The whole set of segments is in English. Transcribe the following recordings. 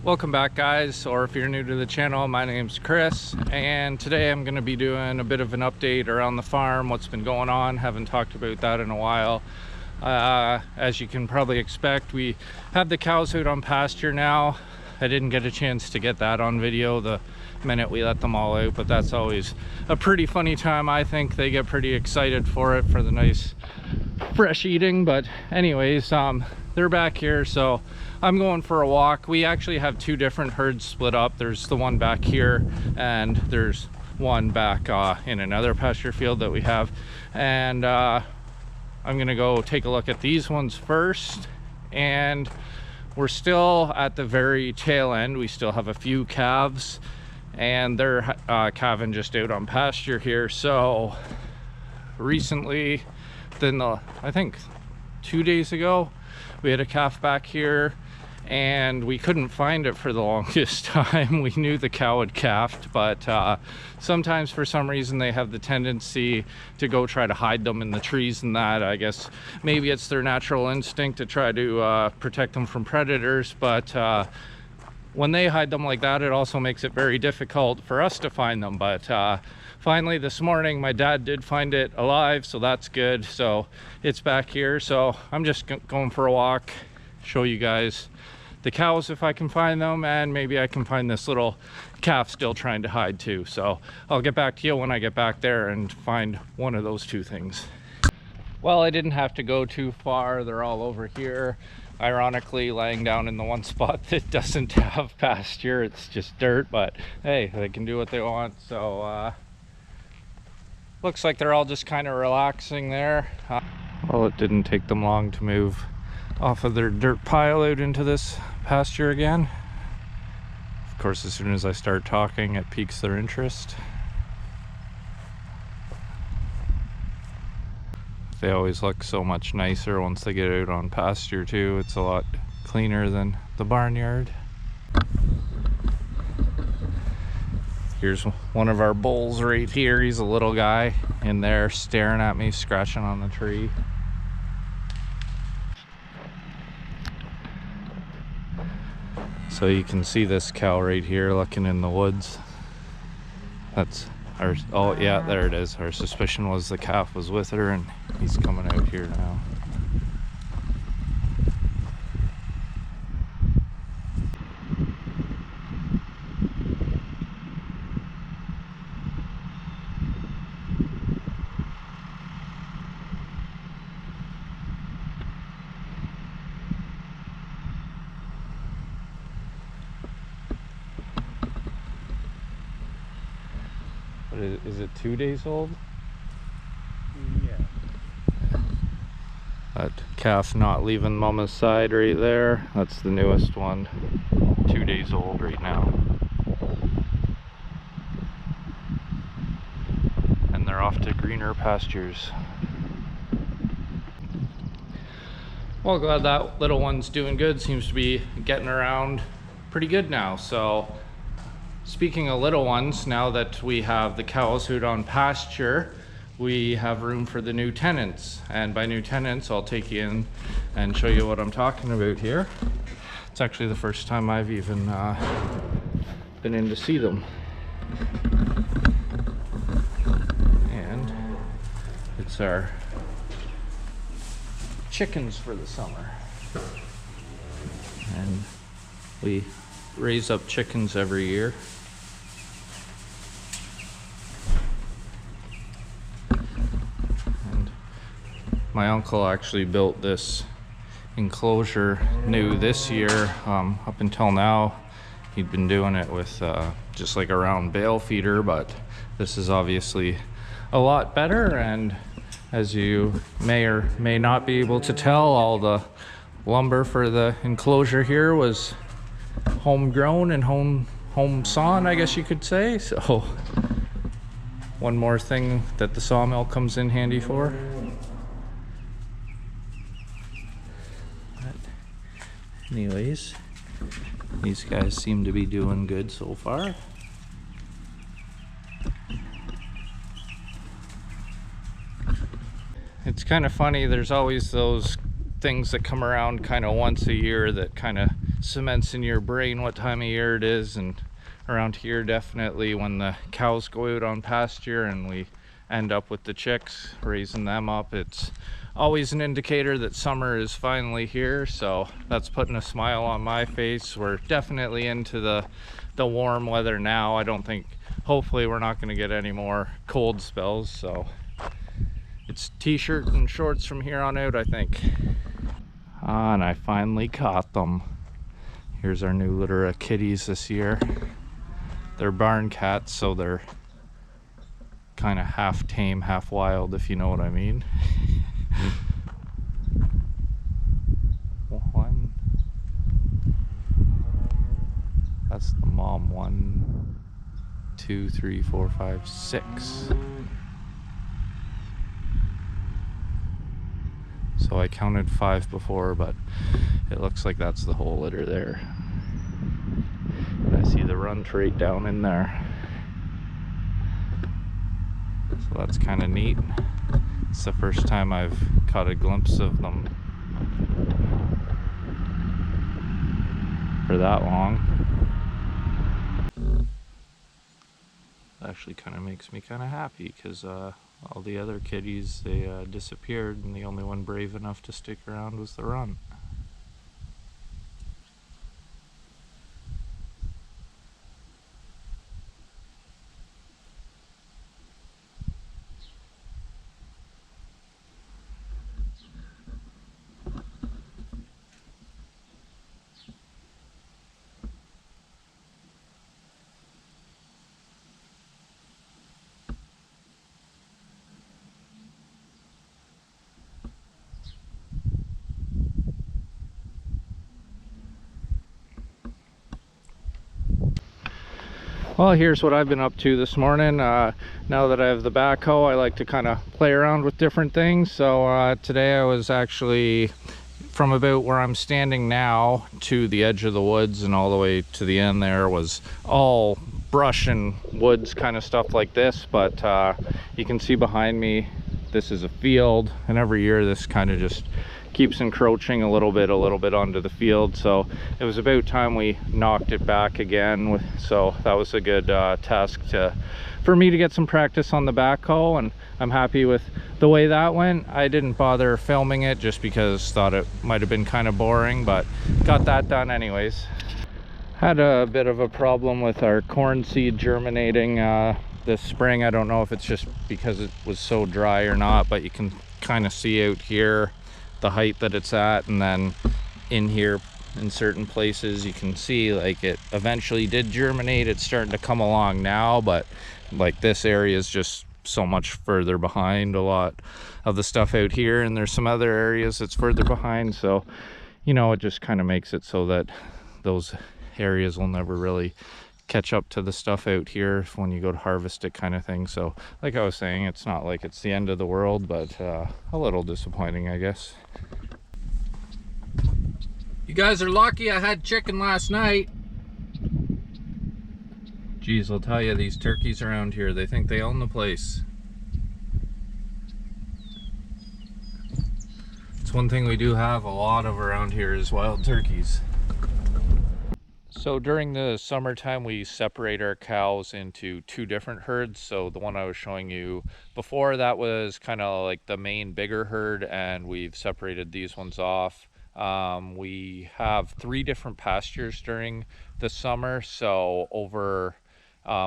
Welcome back, guys, or if you're new to the channel, my name's Chris, and today I'm going to be doing a bit of an update around the farm, what's been going on. Haven't talked about that in a while. As you can probably expect, we have the cows out on pasture now. I didn't get a chance to get that on video the minute we let them all out, but that's always a pretty funny time. I think they get pretty excited for it, for the nice fresh eating. But anyways, they're back here, so I'm going for a walk. We actually have two different herds split up. There's the one back here and there's one back in another pasture field that we have, and I'm gonna go take a look at these ones first. And we're still at the very tail end. We still have a few calves and they're calving just out on pasture here. So recently, I think 2 days ago, we had a calf back here and we couldn't find it for the longest time. We knew the cow had calved, but sometimes for some reason they have the tendency to go try to hide them in the trees and that. I guess maybe it's their natural instinct to try to protect them from predators, but when they hide them like that, it also makes it very difficult for us to find them. But finally this morning my dad did find it alive, so that's good. So it's back here, so I'm just going for a walk, show you guys the cows if I can find them, and maybe I can find this little calf still trying to hide too. So I'll get back to you when I get back there and find one of those two things. Well, I didn't have to go too far. They're all over here, ironically laying down in the one spot that doesn't have pasture. It's just dirt, but hey, they can do what they want. So looks like they're all just kind of relaxing there. Well, it didn't take them long to move off of their dirt pile out into this pasture again. Of course, as soon as I start talking, it piques their interest. They always look so much nicer once they get out on pasture too. It's a lot cleaner than the barnyard. Here's one of our bulls right here. He's a little guy in there staring at me, scratching on the tree. So you can see this cow right here looking in the woods. That's our, oh yeah, there it is. Our suspicion was the calf was with her, and he's coming out here now. What is it, 2 days old? Yeah. That calf not leaving mama's side right there. That's the newest one. 2 days old right now. And they're off to greener pastures. Well, glad that little one's doing good. Seems to be getting around pretty good now. So speaking of little ones, now that we have the cows out on pasture, we have room for the new tenants. And by new tenants, I'll take you in and show you what I'm talking about here. It's actually the first time I've even been in to see them. And it's our chickens for the summer. And we raise up chickens every year. My uncle actually built this enclosure new this year. Up until now, he'd been doing it with just like a round bale feeder, but this is obviously a lot better. And as you may or may not be able to tell, all the lumber for the enclosure here was homegrown and home sawn, I guess you could say. So one more thing that the sawmill comes in handy for. Anyways, these guys seem to be doing good so far. It's kind of funny, there's always those things that come around kind of once a year that kind of cements in your brain what time of year it is. And around here, definitely when the cows go out on pasture and we end up with the chicks, raising them up, it's always an indicator that summer is finally here. So that's putting a smile on my face. We're definitely into the warm weather now. I don't think, hopefully we're not going to get any more cold spells, so it's t-shirt and shorts from here on out, I think. And I finally caught them. Here's our new litter of kitties this year. They're barn cats, so they're kind of half tame, half wild, if you know what I mean. One. That's the mom. 1, 2, 3, 4, 5, 6. So I counted 5 before, but it looks like that's the whole litter there. And I see the runt right down in there. So that's kind of neat. It's the first time I've caught a glimpse of them for that long. Actually kind of makes me kind of happy, because all the other kitties, they disappeared, and the only one brave enough to stick around was the runt. Well, here's what I've been up to this morning. Now that I have the backhoe, I like to kind of play around with different things. So today I was actually from about where I'm standing now to the edge of the woods, and all the way to the end there was all brush and woods, kind of stuff like this. But you can see behind me, this is a field, and every year this kind of just keeps encroaching a little bit onto the field. So it was about time we knocked it back again. So that was a good task for me to get some practice on the backhoe, and I'm happy with the way that went. I didn't bother filming it just because thought it might have been kind of boring, but got that done anyways. Had a bit of a problem with our corn seed germinating this spring. I don't know if it's just because it was so dry or not, but you can kind of see out here the height that it's at, and then in here in certain places you can see like it eventually did germinate. It's starting to come along now, but like this area is just so much further behind a lot of the stuff out here, and there's some other areas that's further behind. So you know, it just kind of makes it so that those areas will never really catch up to the stuff out here when you go to harvest it, kind of thing. So like I was saying, it's not like it's the end of the world, but a little disappointing, I guess. You guys are lucky I had chicken last night. Geez, I'll tell you, these turkeys around here, they think they own the place. It's one thing we do have a lot of around here is wild turkeys. So during the summertime, we separate our cows into 2 different herds. So the one I was showing you before, that was kind of like the main bigger herd, and we've separated these ones off. We have 3 different pastures during the summer. So over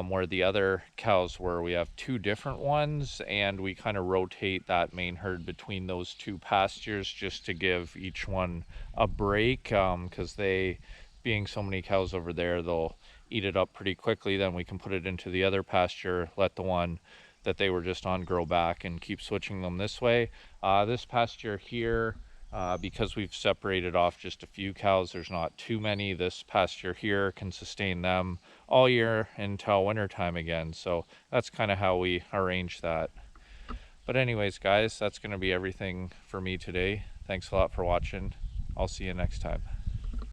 where the other cows were, we have 2 different ones, and we kind of rotate that main herd between those 2 pastures just to give each one a break, because they, being so many cows over there, they'll eat it up pretty quickly. Then we can put it into the other pasture, let the one that they were just on grow back, and keep switching them this way. This pasture here, because we've separated off just a few cows, there's not too many. This pasture here can sustain them all year until winter time again. So that's kind of how we arrange that. But anyways, guys, that's going to be everything for me today. Thanks a lot for watching. I'll see you next time.